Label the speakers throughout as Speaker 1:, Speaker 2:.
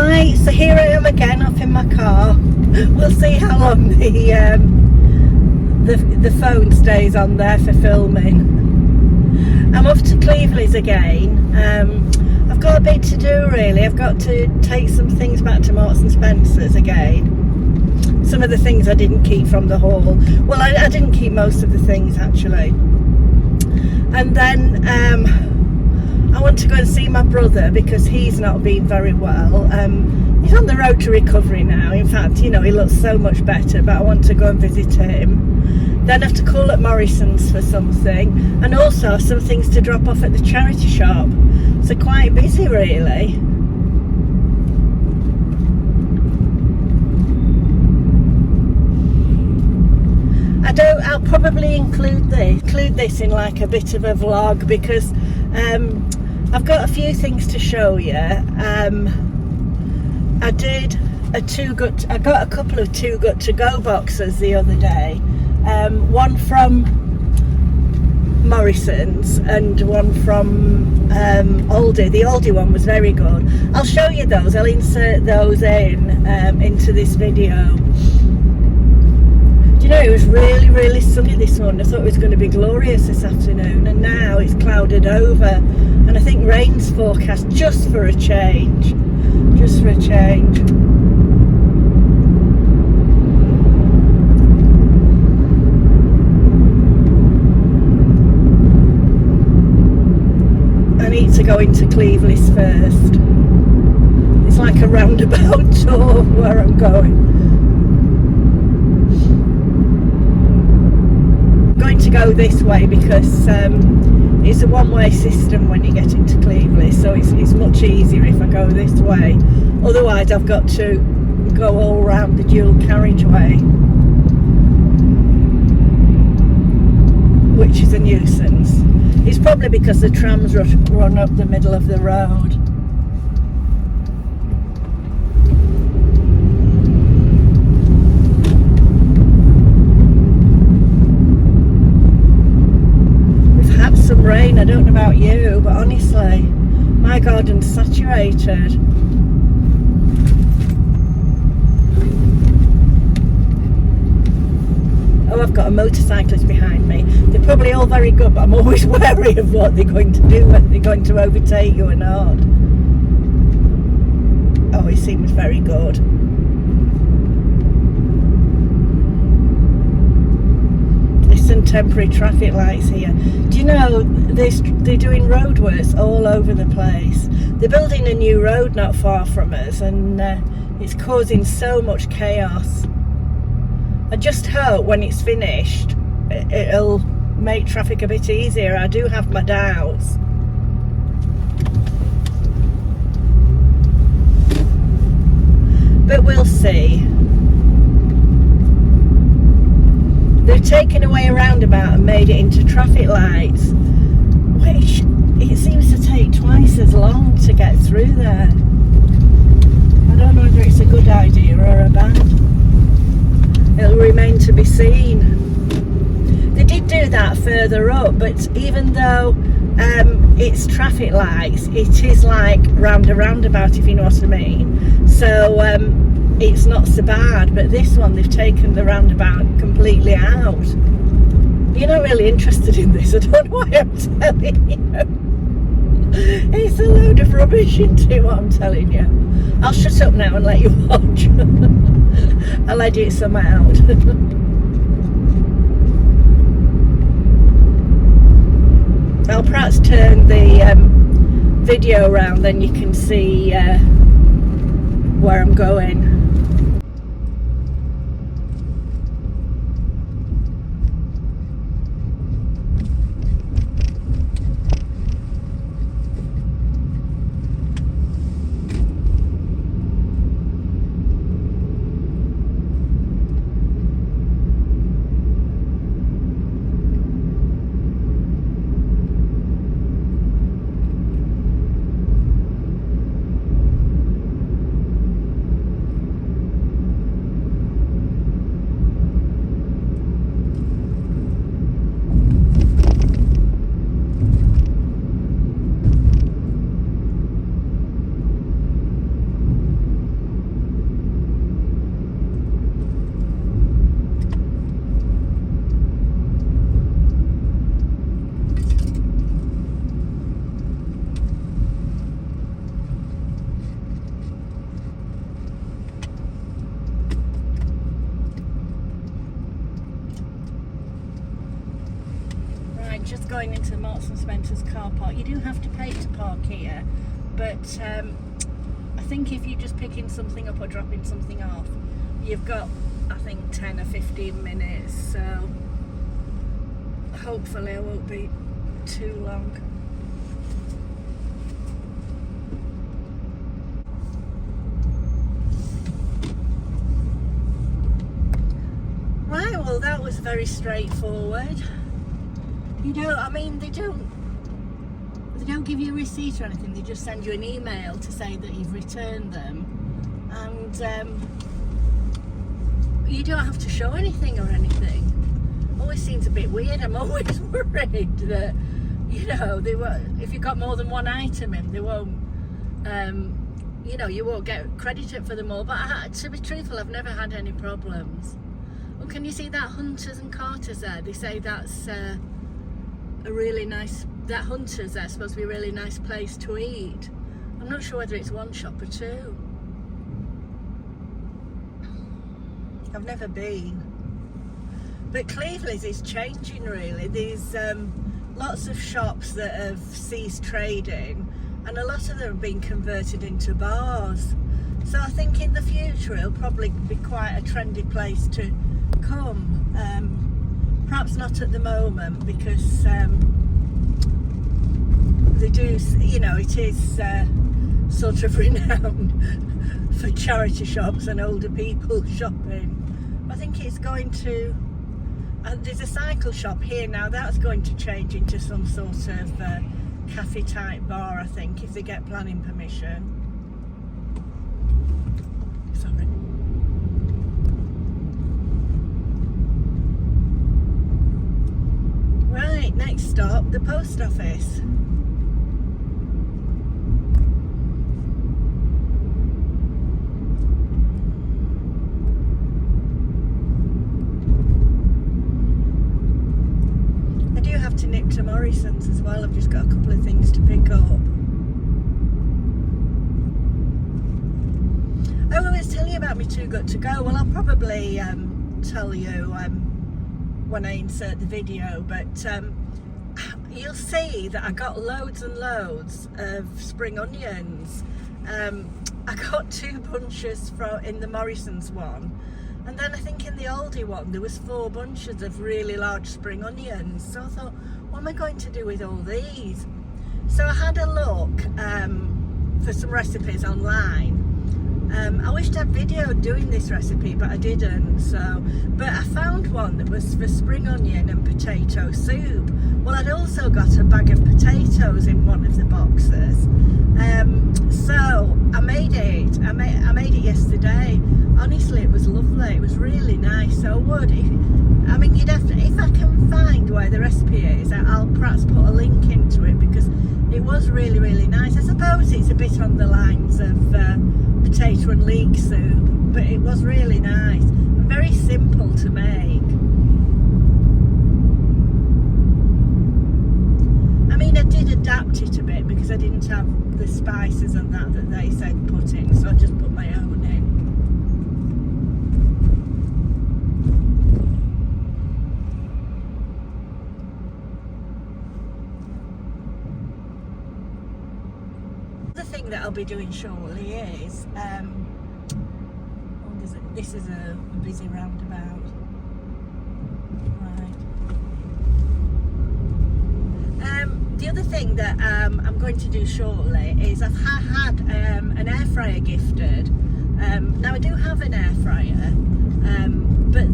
Speaker 1: Right, so here I am again up in my car. We'll see how long the phone stays on there for filming. I'm off to Cleveleys again. I've got a bit to do really. I've got to take some things back to Marks and Spencer's again. Some of the things I didn't keep from the haul. Well, I didn't keep most of the things actually. And then I want to go and see my brother because he's not been very well. He's on the road to recovery now. In fact, you know, he looks so much better, but I want to go and visit him. Then I have to call at Morrisons for something, and also some things to drop off at the charity shop. So quite busy really. I'll probably include this in like a bit of a vlog because I've got a few things to show you. I got a couple of Too Good To Go boxes the other day. One from Morrisons and one from Aldi. The Aldi one was very good. I'll show you those. I'll insert those into this video. You know, it was really sunny this morning. I thought it was going to be glorious this afternoon, and now it's clouded over, and I think rain's forecast just for a change. I need to go into Cleveleys first. It's like a roundabout tour where I'm going. To go this way because it's a one-way system when you get into Cleveleys, so it's much easier if I go this way. Otherwise I've got to go all around the dual carriageway, which is a nuisance. It's probably because the trams run up the middle of the road. Some rain, I don't know about you, but honestly my garden's saturated. Oh, I've got a motorcyclist behind me. They're probably all very good, but I'm always wary of what they're going to do, whether they're going to overtake you or not. Oh, he seems very good. Some temporary traffic lights here. Do you know they're doing roadworks all over the place? They're building a new road not far from us, and it's causing so much chaos. I just hope when it's finished it'll make traffic a bit easier. I do have my doubts. But we'll see. They've taken away a roundabout and made it into traffic lights, which it seems to take twice as long to get through there. I don't know whether it's a good idea or a bad. It'll remain to be seen. They did do that further up, but even though it's traffic lights, it is like round a roundabout, if you know what I mean. So it's not so bad, but this one they've taken the roundabout completely out. You're not really interested in this, I don't know why I'm telling you. It's a load of rubbish into what I'm telling you. I'll shut up now and let you watch. I'll edit some out. I'll perhaps turn the video around, then you can see where I'm going. just going into Marks and Spencer's car park. You do have to pay to park here, but I think if you're just picking something up or dropping something off, you've got, I think, 10 or 15 minutes, so hopefully I won't be too long. Right, well that was very straightforward. You know, I mean, they don't give you a receipt or anything, they just send you an email to say that you've returned them, and you don't have to show anything or anything. Always seems a bit weird. I'm always worried that, you know, if you've got more than one item in, they won't, you know, you won't get credited for them all. But to be truthful, I've never had any problems. Well, can you see that Hunters and Carter's there? They say that's a really nice, that Hunters there supposed to be a really nice place to eat. I'm not sure whether it's one shop or two. I've never been. But Cleveleys is changing really. There's lots of shops that have ceased trading, and a lot of them have been converted into bars. So I think in the future it'll probably be quite a trendy place to come. Perhaps not at the moment, because they do, you know, it is sort of renowned for charity shops and older people shopping. I think it's going to, there's a cycle shop here now, that's going to change into some sort of cafe type bar, I think, if they get planning permission. Sorry. Right, next stop, the post office. To nip to Morrisons as well. I've just got a couple of things to pick up. Oh, I was telling you about me Too Good To Go. Well, I'll probably tell you when I insert the video, but you'll see that I got loads and loads of spring onions. I got 2 bunches in the Morrisons one, and then I think in the Aldi one there was 4 bunches of really large spring onions. So I thought, what am I going to do with all these? So I had a look for some recipes online. I wished I had video doing this recipe, but I didn't. But I found one that was for spring onion and potato soup. Well, I'd also got a bag of potatoes in one of the boxes. So I made it. I made it yesterday. Honestly, it was lovely. It was really nice. So I would, you'd have to, if I can find where the recipe is, I'll perhaps put a link into it, because it was really, really nice. I suppose it's a bit on the lines of potato and leek soup, but it was really nice and very simple to make. I mean, I did adapt it a bit because I didn't have the spices and that they said put in, so I just put my own in. The thing that I'll be doing shortly is, this is a busy roundabout. Right. The other thing that I'm going to do shortly is I've had an air fryer gifted. Now I do have an air fryer, but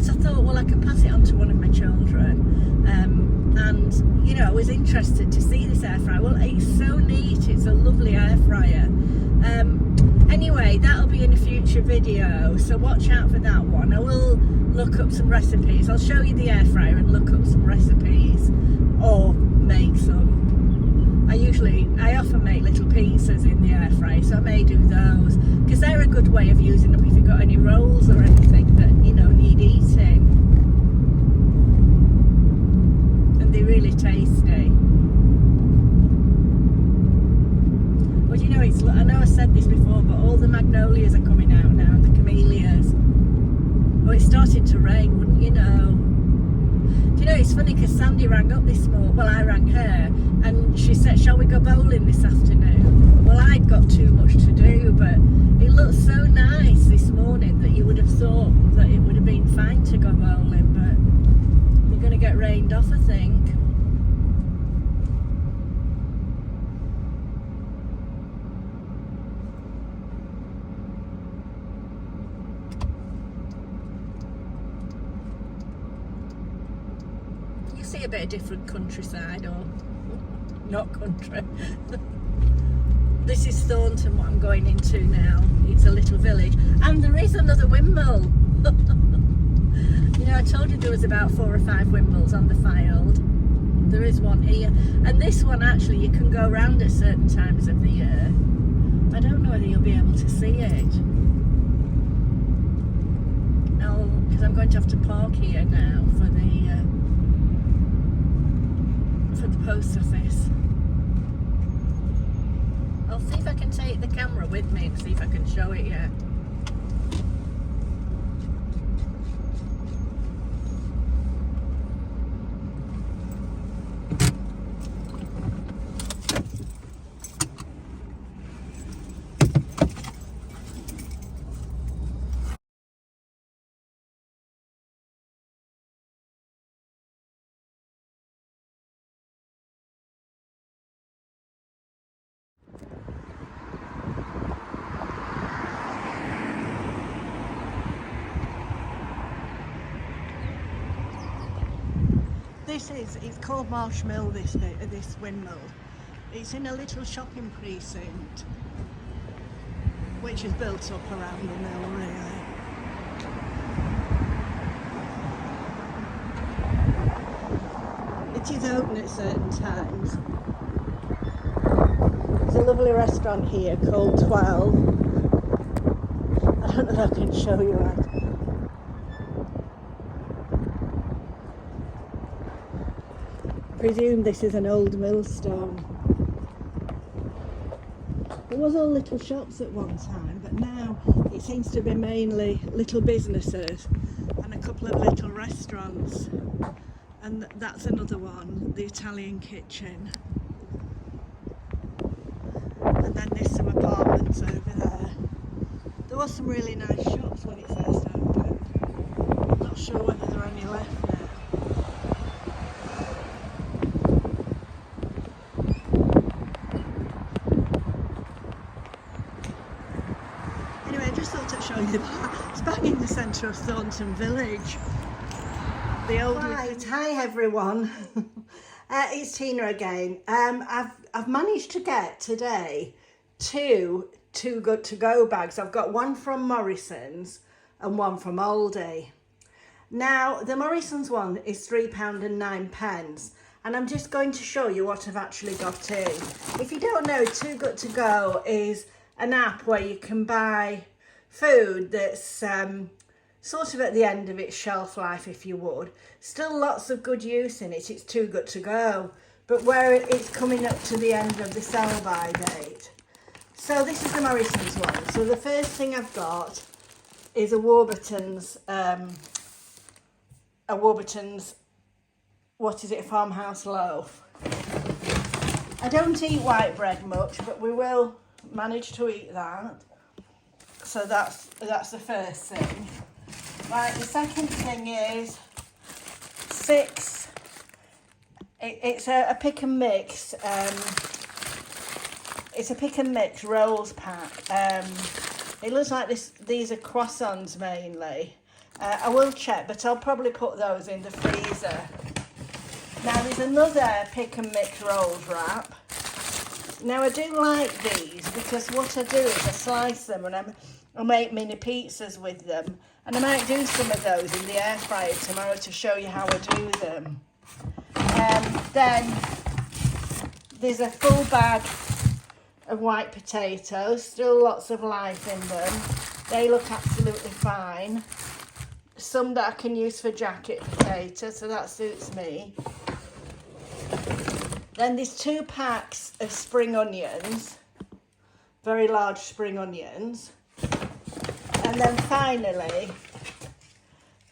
Speaker 1: I thought, well, I can pass it on to one of my children. And you know, I was interested to see this air fryer. Well, it's so neat. It's a lovely air fryer. Anyway, that'll be in a future video, so watch out for that one. I will look up some recipes. I'll show you the air fryer and look up some recipes, or make some. I often make little pizzas in the air fryer, so I may do those, because they're a good way of using up if you've got any rolls or anything that, you know, need eating. And they're really tasty. But you know, I know I said this before, but all the magnolias are coming out now, and the camellias. Oh, it's starting to rain, wouldn't you know? Do you know, it's funny because Sandy rang up this morning, well, I rang her, and she said, shall we go bowling this afternoon? Well, I'd got too much to do, but it looked so nice this morning that you would have thought that it would have been fine to go bowling, but we're going to get rained off, I think. See a bit of different countryside, or not country. This is Thornton, what I'm going into now. It's a little village, and there is another windmill. You know, I told you there was about 4 or 5 windmills on the Fylde. There is one here, and this one actually you can go around at certain times of the year. I don't know whether you'll be able to see it. No, because I'm going to have to park here now for the post office. I'll see if I can take the camera with me and see if I can show it yet. It's called Marsh Mill, this windmill. It's in a little shopping precinct which is built up around the mill, really. It is open at certain times. There's a lovely restaurant here called 12. I don't know if I can show you that. I presume this is an old millstone. There was all little shops at one time, but now it seems to be mainly little businesses and a couple of little restaurants. And that's another one, the Italian kitchen. And then there's some apartments over there. There was some really nice shops when it first opened. I'm not sure whether there are any left now. Anyway, I just thought I'd show you that. It's back in the centre of Thornton village. The old right, hi everyone. It's Tina again. I've managed to get today two good to go bags. I've got one from Morrisons and one from Aldi. Now the Morrisons one is £3.09, and I'm just going to show you what I've actually got in. If you don't know, Too Good To Go is an app where you can buy food that's sort of at the end of its shelf life, if you would. Still lots of good use in it. It's too good to go, but where it's coming up to the end of the sell-by date. So this is the Morrisons one. So the first thing I've got is a Warburton's, what is it, a farmhouse loaf. I don't eat white bread much, but we will manage to eat that. So that's the first thing. Right, the second thing is 6. It's a pick and mix. It's a pick and mix rolls pack. It looks like these are croissants mainly. I will check, but I'll probably put those in the freezer. Now there's another pick and mix rolls wrap. Now I do like these because what I do is I slice them and I make mini pizzas with them. And I might do some of those in the air fryer tomorrow to show you how I do them. Then there's a full bag of white potatoes, still lots of life in them. They look absolutely fine. Some that I can use for jacket potatoes, so that suits me. Then there's 2 packs of spring onions, very large spring onions. And then finally,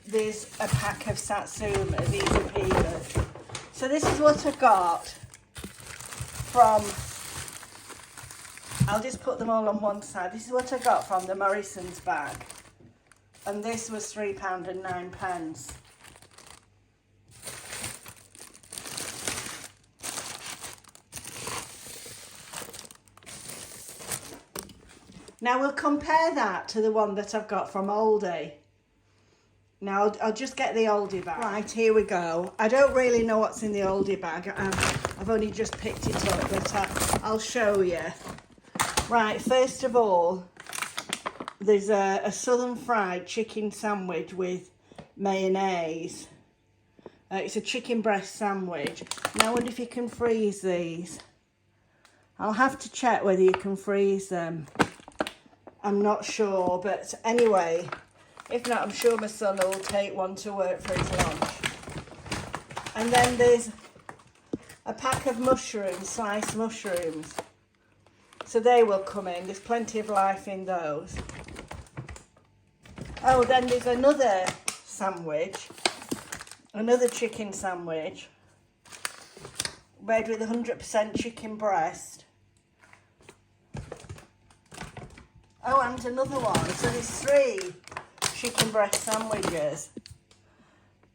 Speaker 1: there's a pack of satsuma, these are peelers. So this is what I got from, I'll just put them all on one side. This is what I got from the Morrisons bag. And this was £3.09. Now we'll compare that to the one that I've got from Aldi. Now I'll just get the Aldi bag. Right, here we go. I don't really know what's in the Aldi bag. I've only just picked it up, but I'll show you. Right, first of all, there's a southern fried chicken sandwich with mayonnaise. It's a chicken breast sandwich. Now I wonder if you can freeze these. I'll have to check whether you can freeze them. I'm not sure, but anyway, if not, I'm sure my son will take one to work for his lunch. And then there's a pack of mushrooms, sliced mushrooms. So they will come in. There's plenty of life in those. Oh, then there's another sandwich, another chicken sandwich, made with 100% chicken breast. Oh, and another one. So there's 3 chicken breast sandwiches.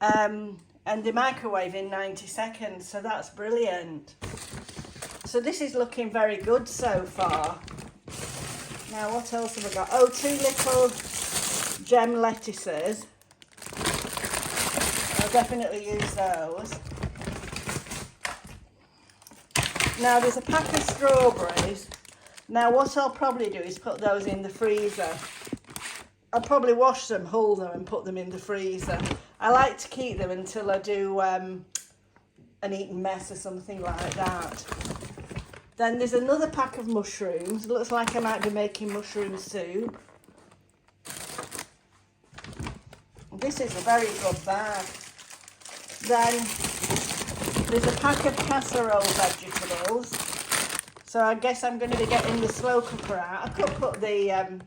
Speaker 1: And they microwave in 90 seconds, so that's brilliant. So this is looking very good so far. Now what else have I got? Oh, 2 little gem lettuces. I'll definitely use those. Now there's a pack of strawberries. Now what I'll probably do is put those in the freezer. I'll probably wash them, hull them and put them in the freezer. I like to keep them until I do an eaten mess or something like that. Then there's another pack of mushrooms. It looks like I might be making mushroom soup. This is a very good bag. Then there's a pack of casserole vegetables. So I guess I'm going to be getting the slow cooker out. I could put the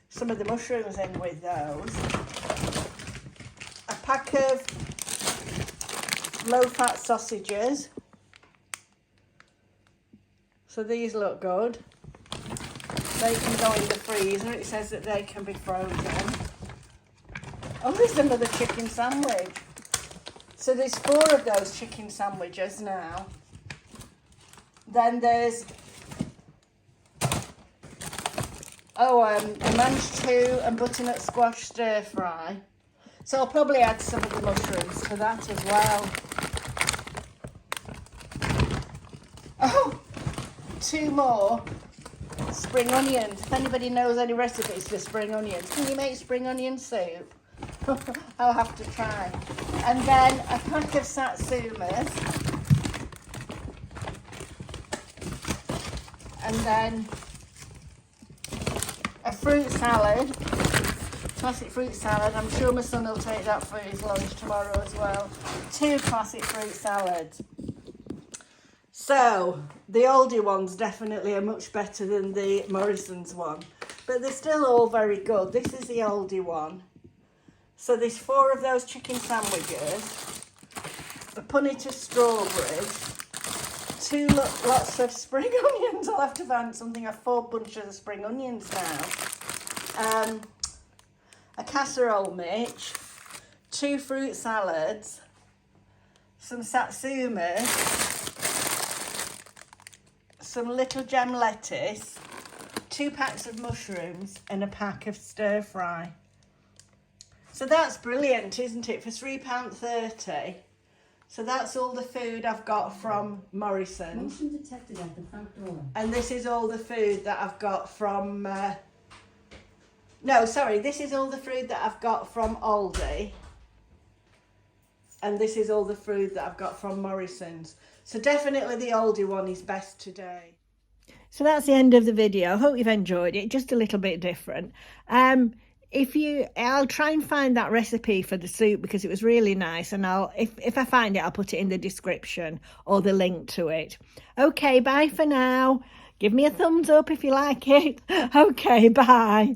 Speaker 1: some of the mushrooms in with those. A pack of low-fat sausages. So these look good. They can go in the freezer. It says that they can be frozen. Oh, there's another chicken sandwich. So there's 4 of those chicken sandwiches now. Then there's a manch 2 and butternut squash stir fry. So I'll probably add some of the mushrooms to that as well. Oh, 2 more spring onions. If anybody knows any recipes for spring onions, can you make spring onion soup? I'll have to try. And then a pack of satsumas. And then a fruit salad, classic fruit salad. I'm sure my son will take that for his lunch tomorrow as well. 2 classic fruit salads. So the Aldi ones definitely are much better than the Morrisons one, but they're still all very good. This is the Aldi one. So there's 4 of those chicken sandwiches, a punnet of strawberries, 2 lots of spring onions. I'll have to find something. 4 bunches of spring onions now. A casserole mitch, 2 fruit salads, some satsumas, some little gem lettuce, 2 packs of mushrooms and a pack of stir fry. So that's brilliant, isn't it, for £3.30. So that's all the food I've got from Morrisons.
Speaker 2: Motion detected at the front door.
Speaker 1: And this is all the food that I've got from... no, sorry, this is all the food that I've got from Aldi. And this is all the food that I've got from Morrisons. So definitely the Aldi one is best today. So that's the end of the video. I hope you've enjoyed it. Just a little bit different. I'll try and find that recipe for the soup because it was really nice, and if I find it, I'll put it in the description or the link to it. Okay, bye for now. Give me a thumbs up if you like it. Okay, bye.